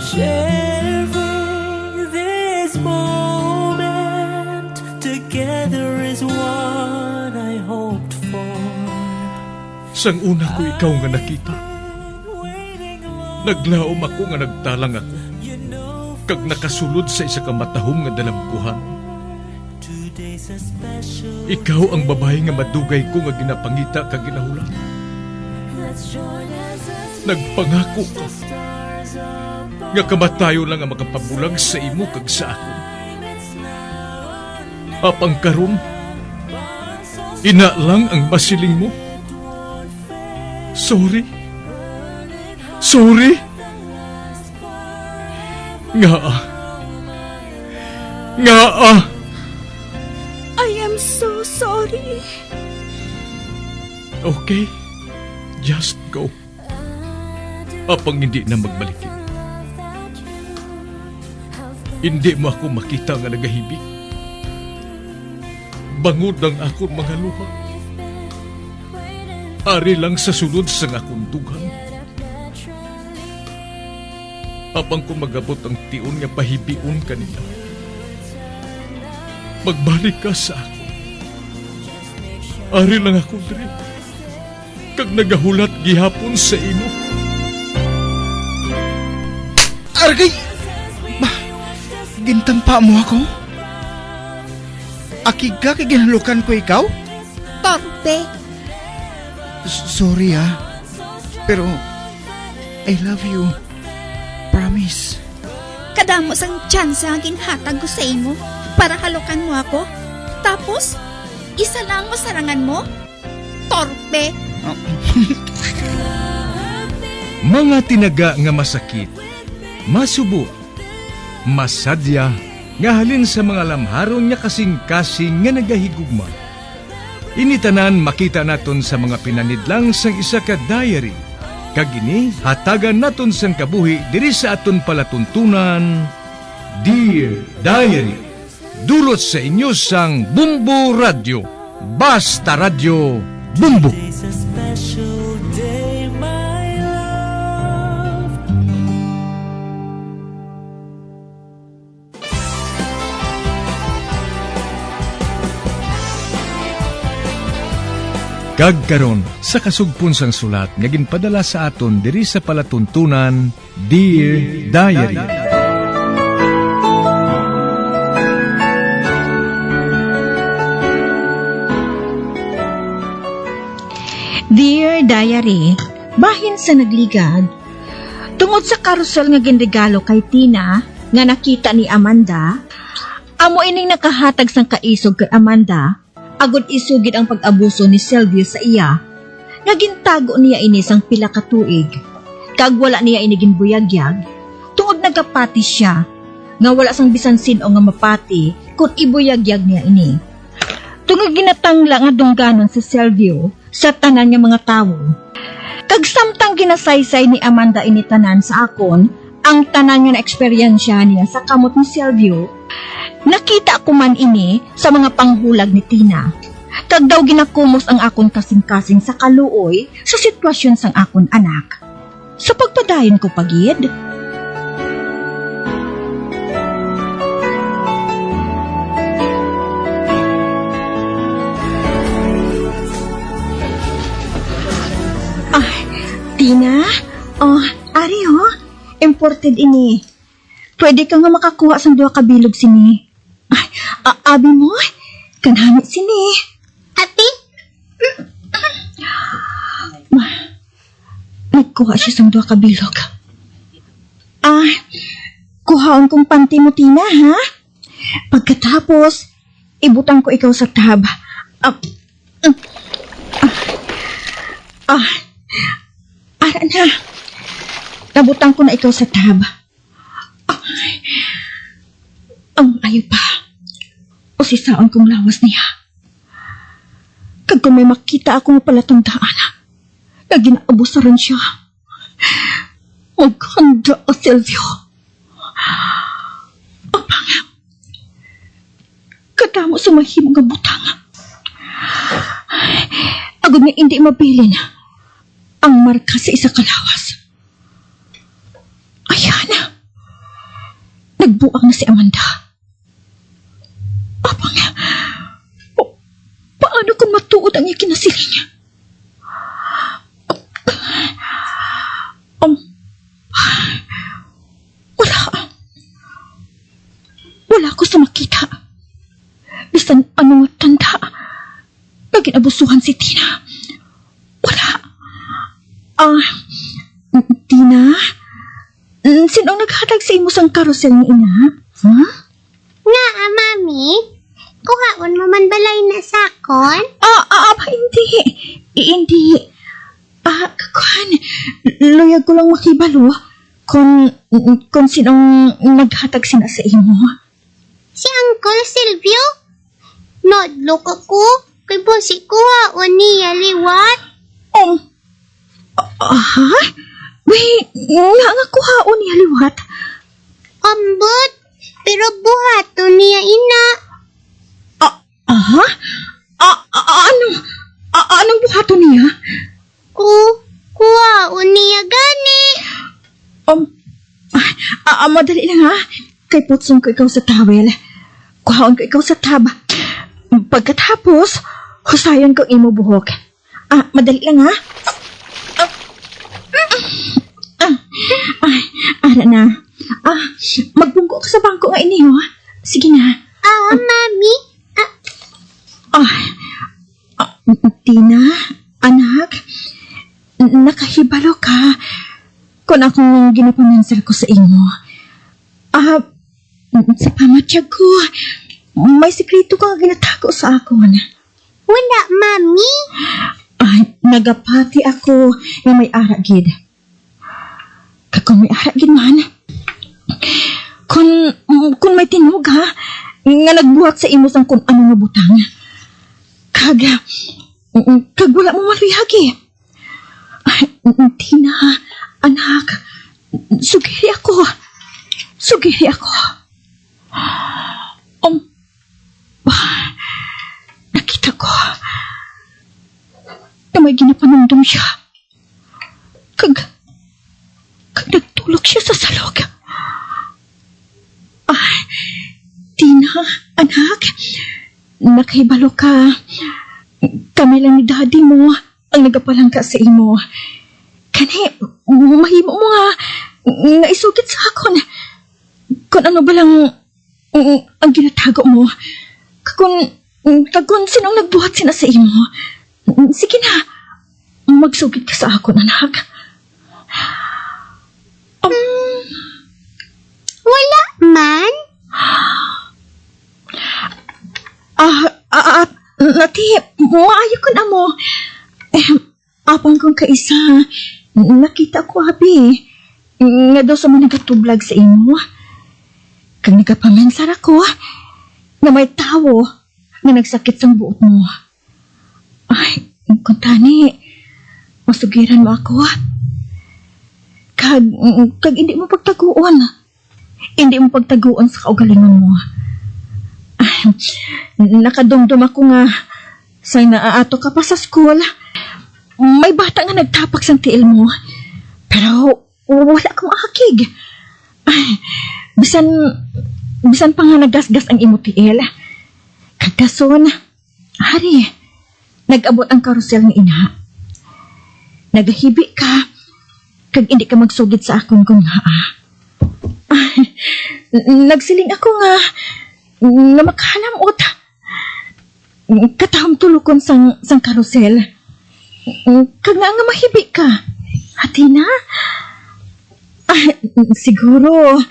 Sharing this moment together is what I hoped for. Sang una ko ikaw nga nakita, naglaom ako nga nagtalang ako, kag nakasulod sa isa ka matahom nga dalagkuhan. Ikaw ang babae nga madugay ko nga ginapangita kag ginahulan. Nagpangako ka nga kamatayo lang ang makapabulag sa imo kag sa ako. Apang karon, ina lang ang masiling mo. Sorry. Nga. I am so sorry. Okay, just go. Apang hindi na magbalikin. Hindi mo ako makita nga nagahibik. Bangod ang akong mga luha. Ari lang sa sulod sang akong dugang. Apang ko magabot ang tiun nga pahibiun kanila. Magbalik ka sa ako. Ari lang ako diri. Kag nagahulat gihapon sa imo. Argay! Gintampa mo ako? Akig ka kay ginalukan ko ikaw? Torpe. Sorry pero I love you. Promise. Kadamo sang tsansa ang ginhatag ko sa imo para halukan mo ako. Tapos, isa lang masarangan mo? Torpe. Mga tinaga nga masakit, masubo, masadya, nga halin sa mga lamharon nga kasing-kasing nga nagahigugma. Initanan makita naton sa mga pinanidlang sang isa ka diary. Kagini, hatagan naton sang kabuhi diri sa aton palatuntunan, Dear Diary. Dulot sa inyo sang Bumbo Radio. Basta Radio Bumbo. It's a special day, my love. Kagkaron sa kasugpon sang sulat nga ginpadala sa aton diri sa palatuntunan, Dear Diary. Dear Diary, bahin sa nagligad. Tungod sa karusel nga ginregalo kay Tina nga nakita ni Amanda, amo ining nakahatag sang kaisog kay Amanda. Agod isugid ang pag-abuso ni Silvio sa iya. Nagintago niya ini sang pila ka tuig. Kag wala niya ini ginbuyagyag. Tungod nagapati siya, nga wala sang bisan sino nga mapati kung ibuyagyag niya ini. Tungod ginatangla nga dungganon si Silvio sa tanan nga mga tawo. Kag samtang ginasaysay ni Amanda ini tanan sa akon, ang tanan nga na-eksperyensya niya sa kamot ni Silvio, nakita ko man ini sa mga panghulag ni Tina. Kag daw ginakumos ang akon kasing-kasing sa kaluoy sa sitwasyon sang akon anak. Sa pagpadayon ko pagid. Tina? Ari imported ini. Pwede ka nga makakuha sa 2 kabilog sini. Abi mo, kanhamit sini. Ate? Nagkuha siya sa 2 kabilog. Kuhaon kong panty mo, Tina, ha? Pagkatapos, ibutang ko ikaw sa tab. Ara na. Nabutang ko na ikaw sa tab. Ang ayo pa. O sisaan kong lawas niya. Kag kung may makita akong palatandaan na ginaabusaran siya, maghanda ka, Silvio. Apang, kadamo sa mahimong nga butang. Agad na hindi mabilin ang marka sa isa kalawas. Ayan, nagbuak na si Amanda. Abang, paano kung matuod ang iya kinasiling? Wala ko sa makita. Bisan anong tanda, naging-abusuhan si Tina. Wala. Tina? Sinong naghatag sa imo sang karusel ni ina? Huh? Nga, mami? Kuhaon mo man balay na sakon? Hindi. Hindi. Kakuhan. Luyag ko lang makibalo kung sinong naghatag sina sa imo. Si Uncle Silvio? Nodlok ako. Kay bosi kuhaon niya liwat. Wait, nga kuhaon niya liwat. Ambot, pero buhato niya ina. Anong buhato niya? Kuhaon niya gani. Madali lang ha. Kay putsong ko ikaw sa towel. Kuhaon ko ikaw sa taba. Pagkatapos, husayon ko imo buhok. Madali lang ha. Ara na. Magbungko ka sa bangko nga ini, ha? Sige na. Mami? Tina, anak, nakahibalo ka kung akong ginapamansal ko sa imo. Sa pamatiyag ko, may sekreto ka ginatago sa akon. Wala, mami. Nagapati ako na may aragid. Kung may aragid man, kung may tinog ha, nga nagbuhat sa imo sang kung ano nga butang. Kag wala mo maluyagi. Tina, anak, sugiri ako. Nakita ko na may ginapanumdum siya. Kag nagtulog siya sa salog. Tina, anak, nakahibalo ka. Kami lang ni daddy mo ang nagapalangka sa imo. Kani, mahimo mo nga isugit sa akon. Kung ano ba lang ang ginatago mo. Kung sinong nagbuhat sina sa imo. Sige na, magsugit ka sa akon, anak. Wala man? Nati, maayo ko na mo. Apang kong kaisa, nakita ko, abi. Nga daw sa mga nagatublag sa imo. Kag nagapamensar ako, na may tawo na nagsakit sa buot mo. Kung tani, masugiran mo ako. Kag hindi mo pagtaguan. Hindi mo pagtaguan sa kaugalingon mo. Nakadumdum ako nga sa naaato ka pa sa school. May bata nga nagtapak sa tiil mo. Pero wala kang akig. Bisan pa nga nagasgas ang imo tiil. Kagason, hari, nag-abot ang karusel ni ina. Nagahibi ka, kag hindi ka magsugid sa akong kung nagsiling ako nga makahanamot. Katahom tulukon sang karusel. Kag nga mahibi ka. Hati na? Siguro,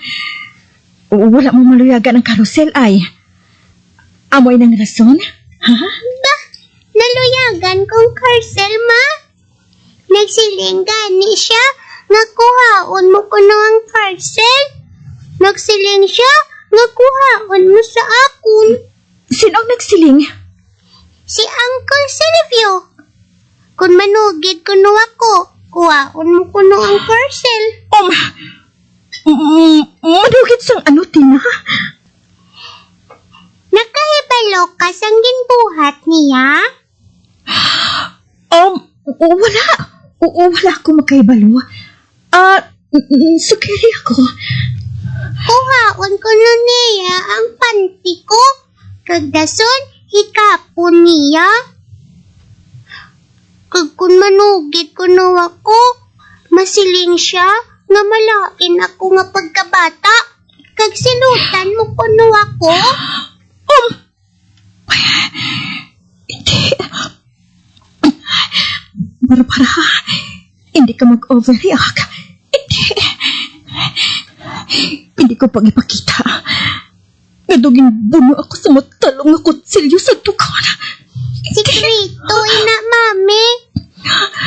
wala mo maluyagan ang karusel ay. Amoy ng rason? Ha? Naluyagan kong karusel, ma. Nagsiling gani siya. Nakuhaon mo ko ang parcel. Nagsiling siya. Nakuhaon mo sa akon. Sinong nagsiling? Si Uncle Silvio. Kung manugid ko no ako, kuhaon mo ko no ang parcel. Manugid sang ano, Tina? Nakahibalo ka sang ginbuhat niya? Wala ako makahibalo. Sugiri ako. Kuhaon ko nun niya ang panty ko. Kagdason, hikapon niya. Kag kun manugit ko ako, masiling siya nga malain ako nga pagkabata. Kag silutan mo ko ako. Hindi. Barbara, hindi ka mag-overreact. Hindi ko pag ipakita. Naduging buno ako sa matalong na kutsilyo sa dukan. Sikrito, ina, mami.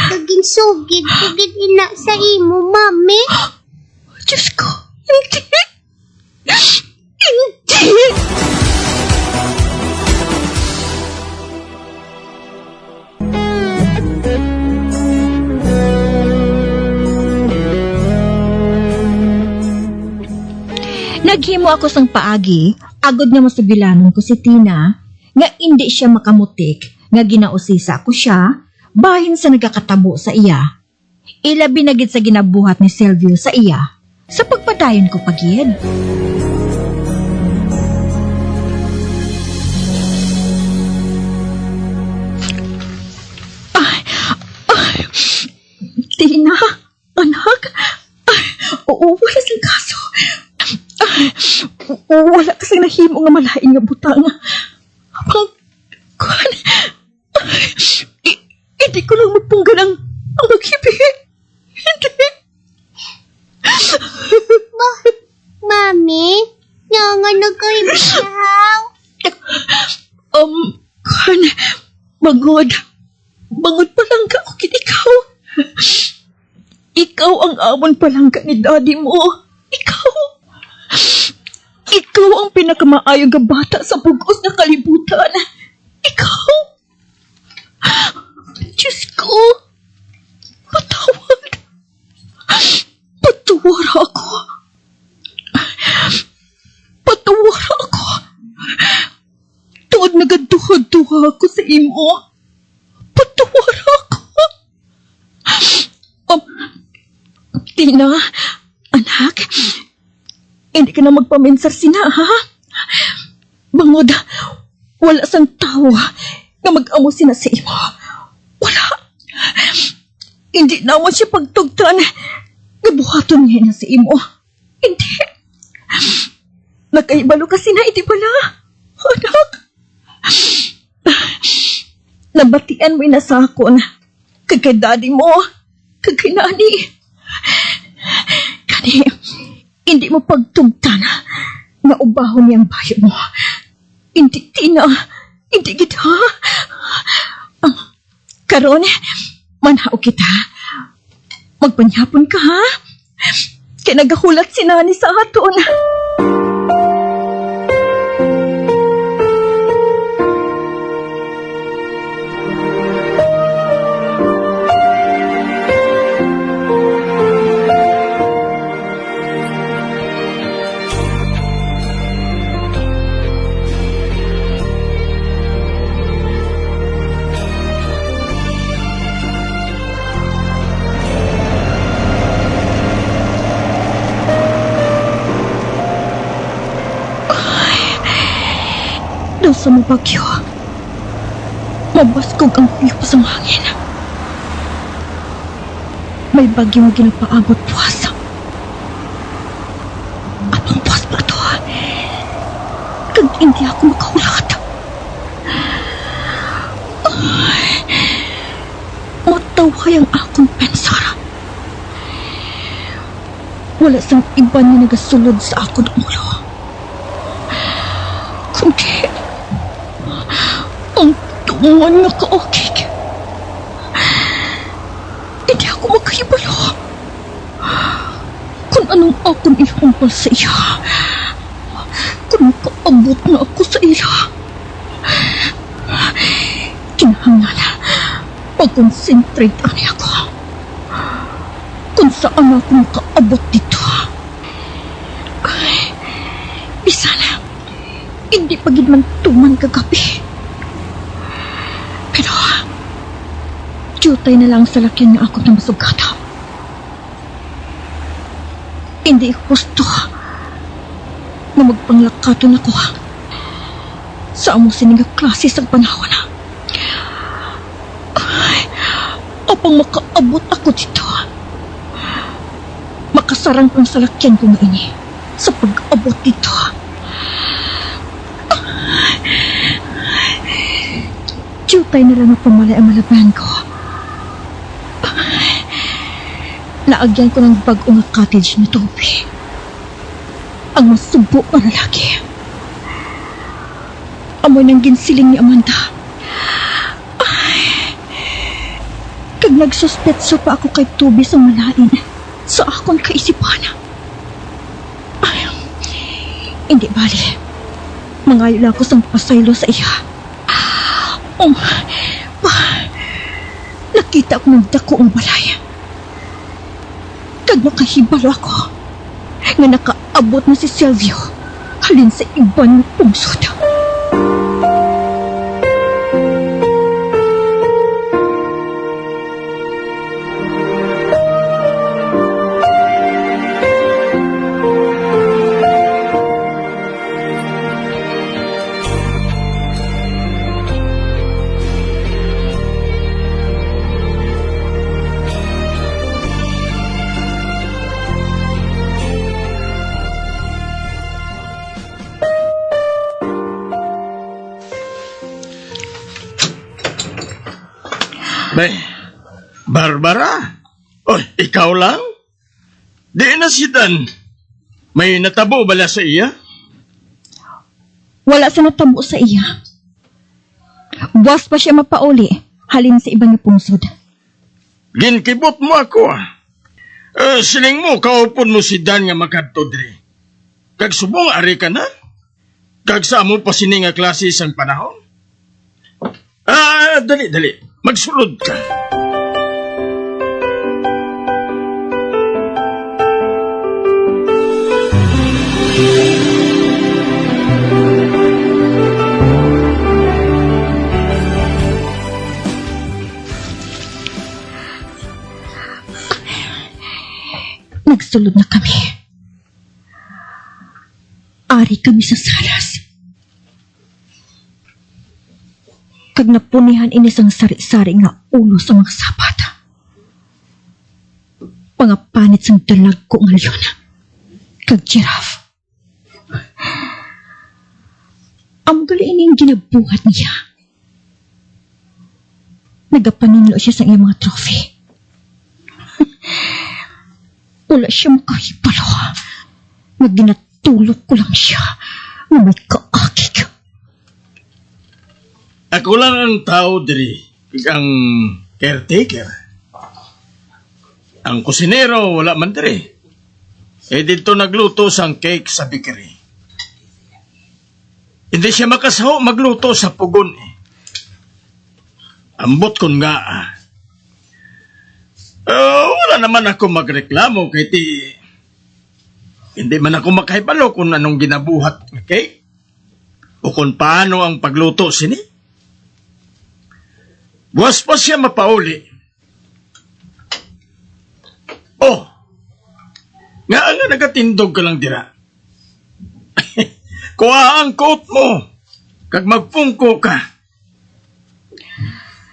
Kaging sugid ina sa imo, mami. Diyos ko, hindi. Hindi. Naghimo ako sang paagi, agod nga masubilanon ko si Tina, nga hindi siya makamutik, nga ginausisa ko siya, bahin sa nagakatabo sa iya. Ilabi na gid sa ginabuhat ni Silvio sa iya, sa pagpadayon ko pagid. Tina, anak, wala siyang kaso. Wala kasing nahimo nga malain nga butang. Hindi ko lang magpunggan ang maghibi. Hindi. Mami, nga nagkaibisaw. Bangod pa lang ka o ikaw. Ikaw ang amon pa lang ka ni daddy mo. Ikaw ang pinakamaayong nga bata sa bugos na kalibutan. Ikaw. Diyos ko. Patawad. Patuwara ako. Tuod nagaduha-duha ako sa imo. Patuwara ako. Tina, anak, hindi ka na magpaminsar sina, ha? Bangod, wala sang tao na mag-amo sina sa imo. Wala. Hindi naman siya pagtugtan. Nabuhaton niya na sa imo. Hindi. Nakaibalo kasi na, hindi pala. Anak. Nabatian mo na sa akon. Kagay daddy mo. Kagay nani. Kani, hindi mo pagtugtan na ubahon niyang bayo mo. Hindi, Tina. Hindi kita. Karon, manhao kita. Magpanyapon ka, ha? Kaya nagahulat si nani sa aton. Sa mabagyo, mabaskog ang hiyos ng hangin. May bagyo nga ginapaabot puwas. At ang puwas pa ito, kag hindi ako makahulat. Mataway ang akong pensara. Wala sang iba na nagasulod sa akong ulo. Kundi ang tungan nga kaokig. Hindi ako magkahibalo kung anong akong ihumpal sa iya. Kung makaabot na ako sa iya, kinahanglan pag-concentrate ani ako kung saan ako makaabot dito. Bisa na, hindi pagid man tuman kagabi. Pero, jutay na lang sa lakyan nga ako na masugata. Hindi gusto nga magpanglakaton ako sa among sininga klase sa panahon na. Apang makaabot ako dito, makasarang kong salakyan ko nga ini sa pag-abot dito. Tiyutay na lang ang pamalay ang malabahan ko. Naagyan ko ng bag-ong cottage na Toby. Ang masubo na lalaki. Amoy ng ginsiling ni Amanda. Kag nagsuspetso pa ako kay Toby sa malain sa akong kaisipan. Hindi bali. Mangayo lang ako sang pasaylo sa iya. Nakita ko ng dako ang balay. Kag nakahibalo ako nga nakaabot na si Silvio halin sa iban ng pungsod. Bay, Barbara? Oy, ikaw lang? Di na si Dan. May natabo bala sa iya? Wala sa natabo sa iya. Buwas pa siya mapauli halin sa ibang pungsod. Ginkibot mo ako siling mo, kaupon mo si Dan nga makadto diri. Kag subong ari ka na? Kag sa mo pa sini nga klase sang panahon? Dali. Magsulod ka. Nagsulod na kami. Ari kami sa salas. Kag napunihan inisang sari-sari nga ulo sa mga sapat. Pangapanit sang dalag ko nga leon. Kag giraffe. Ang gali ining ginabuhat niya. Nagapaninlo siya sa iyang mga trophy. Wala siya makahipalo. Ginatulog ko lang siya na may kaakig. Ako lang ang tao diri, ang caretaker. Ang kusinero wala man diri. Dito nagluto sang cake sa bakery. Hindi siya makasaho magluto sa pugon Ambot kon nga wala naman ako magreklamo kay hindi man ako makahibalo kung anong ginabuhat ng cake o kung paano ang pagluto sini. Buwas pa siya mapauli. Nga nagatindog ka lang dira. Kuha ang coat mo. Kag magpungko ka.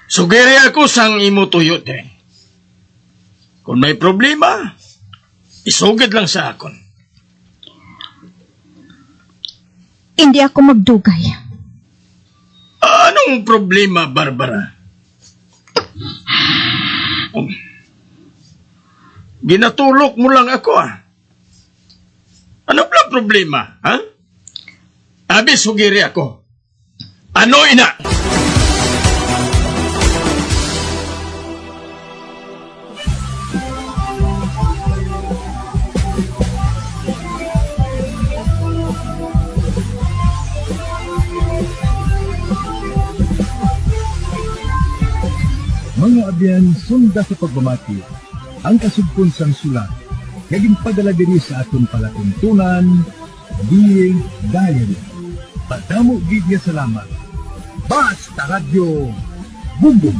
Sugere ako sang imo tuyo din. Kung may problema, isugid lang sa akon. Hindi ako magdugay. Anong problema, Barbara? Ginatulok mo lang ako Ano pala problema, ha? Abi, sugiri ako. Ano ina? Mga abyan, sunda sa pagbamati, ang kasugpon sang sulat, naging padala diri sa aton palatuntunan, Dear Diary. Padamo gid salamat. Basta Radio Bumbum.